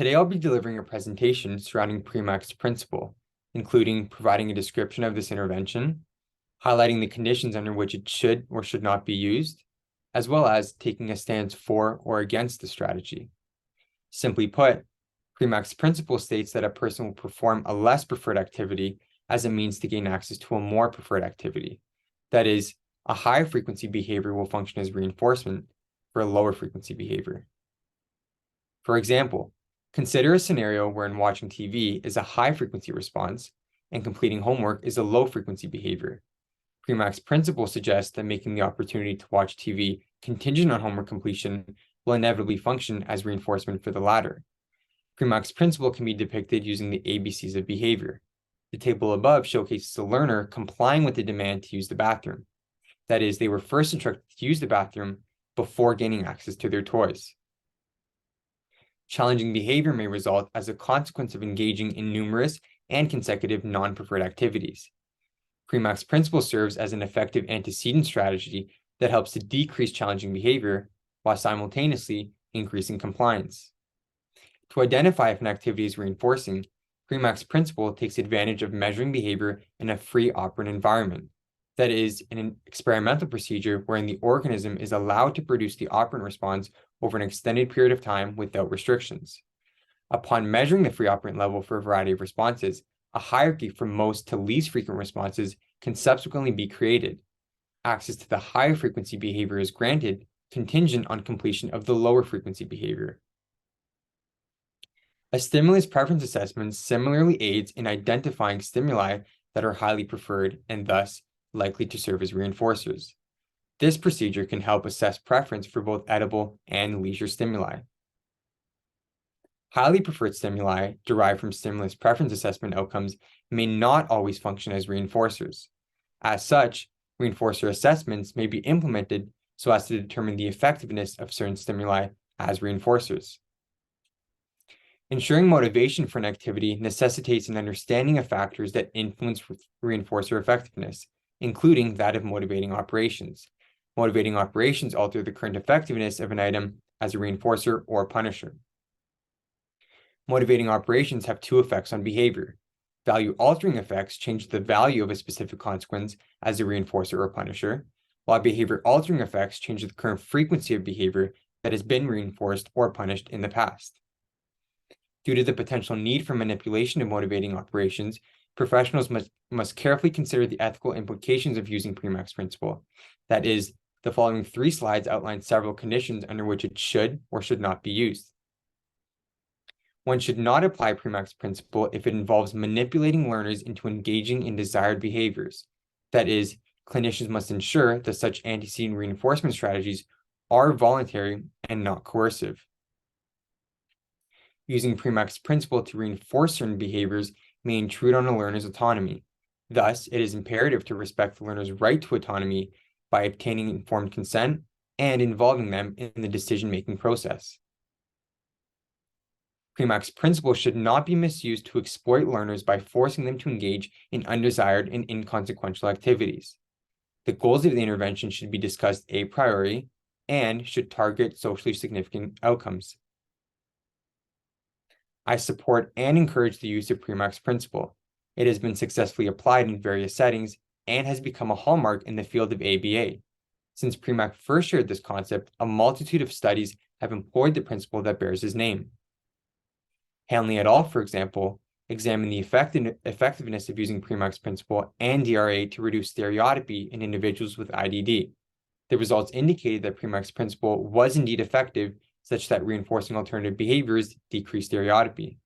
Today I'll be delivering a presentation surrounding Premack's principle, including providing a description of this intervention, highlighting the conditions under which it should or should not be used, as well as taking a stance for or against the strategy. Simply put, Premack's principle states that a person will perform a less preferred activity as a means to gain access to a more preferred activity. That is, a high frequency behavior will function as reinforcement for a lower frequency behavior. For example, consider a scenario wherein watching TV is a high frequency response and completing homework is a low frequency behavior. Premack's principle suggests that making the opportunity to watch TV contingent on homework completion will inevitably function as reinforcement for the latter. Premack's principle can be depicted using the ABCs of behavior. The table above showcases a learner complying with the demand to use the bathroom. That is, they were first instructed to use the bathroom before gaining access to their toys. Challenging behavior may result as a consequence of engaging in numerous and consecutive non-preferred activities. Premack's principle serves as an effective antecedent strategy that helps to decrease challenging behavior while simultaneously increasing compliance. To identify if an activity is reinforcing, Premack's principle takes advantage of measuring behavior in a free operant environment. That is, in an experimental procedure wherein the organism is allowed to produce the operant response over an extended period of time without restrictions. Upon measuring the free operant level for a variety of responses, a hierarchy from most to least frequent responses can subsequently be created. Access to the higher frequency behavior is granted, contingent on completion of the lower frequency behavior. A stimulus preference assessment similarly aids in identifying stimuli that are highly preferred and thus likely to serve as reinforcers. This procedure can help assess preference for both edible and leisure stimuli. Highly preferred stimuli derived from stimulus preference assessment outcomes may not always function as reinforcers. As such, reinforcer assessments may be implemented so as to determine the effectiveness of certain stimuli as reinforcers. Ensuring motivation for an activity necessitates an understanding of factors that influence reinforcer effectiveness, including that of motivating operations. Motivating operations alter the current effectiveness of an item as a reinforcer or punisher. Motivating operations have two effects on behavior. Value-altering effects change the value of a specific consequence as a reinforcer or punisher, while behavior-altering effects change the current frequency of behavior that has been reinforced or punished in the past. Due to the potential need for manipulation of motivating operations, professionals must carefully consider the ethical implications of using Premack's principle. That is, the following 3 slides outline several conditions under which it should or should not be used. One should not apply Premack's principle if it involves manipulating learners into engaging in desired behaviors. That is, clinicians must ensure that such antecedent reinforcement strategies are voluntary and not coercive. Using Premack's principle to reinforce certain behaviors may intrude on a learner's autonomy. Thus, it is imperative to respect the learner's right to autonomy by obtaining informed consent and involving them in the decision-making process. Premack's principle should not be misused to exploit learners by forcing them to engage in undesired and inconsequential activities. The goals of the intervention should be discussed a priori and should target socially significant outcomes. I support and encourage the use of Premack's principle. It has been successfully applied in various settings and has become a hallmark in the field of ABA. Since Premack first shared this concept, a multitude of studies have employed the principle that bears his name. Hanley et al., for example, examined the effectiveness of using Premack's principle and DRA to reduce stereotypy in individuals with IDD. The results indicated that Premack's principle was indeed effective, such that reinforcing alternative behaviors decrease stereotypy.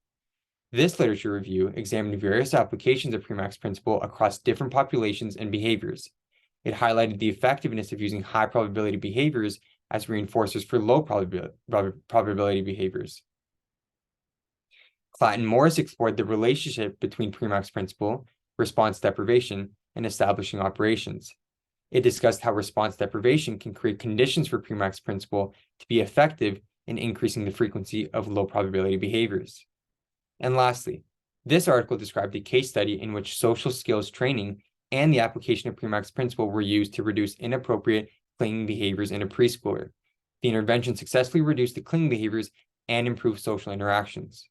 This literature review examined various applications of Premack's principle across different populations and behaviors. It highlighted the effectiveness of using high probability behaviors as reinforcers for low probability behaviors. Klatt and Morris explored the relationship between Premack's principle, response deprivation, and establishing operations. It discussed how response deprivation can create conditions for Premack's principle to be effective in increasing the frequency of low probability behaviors. And lastly, this article described a case study in which social skills training and the application of Premack's principle were used to reduce inappropriate clinging behaviors in a preschooler. The intervention successfully reduced the clinging behaviors and improve social interactions.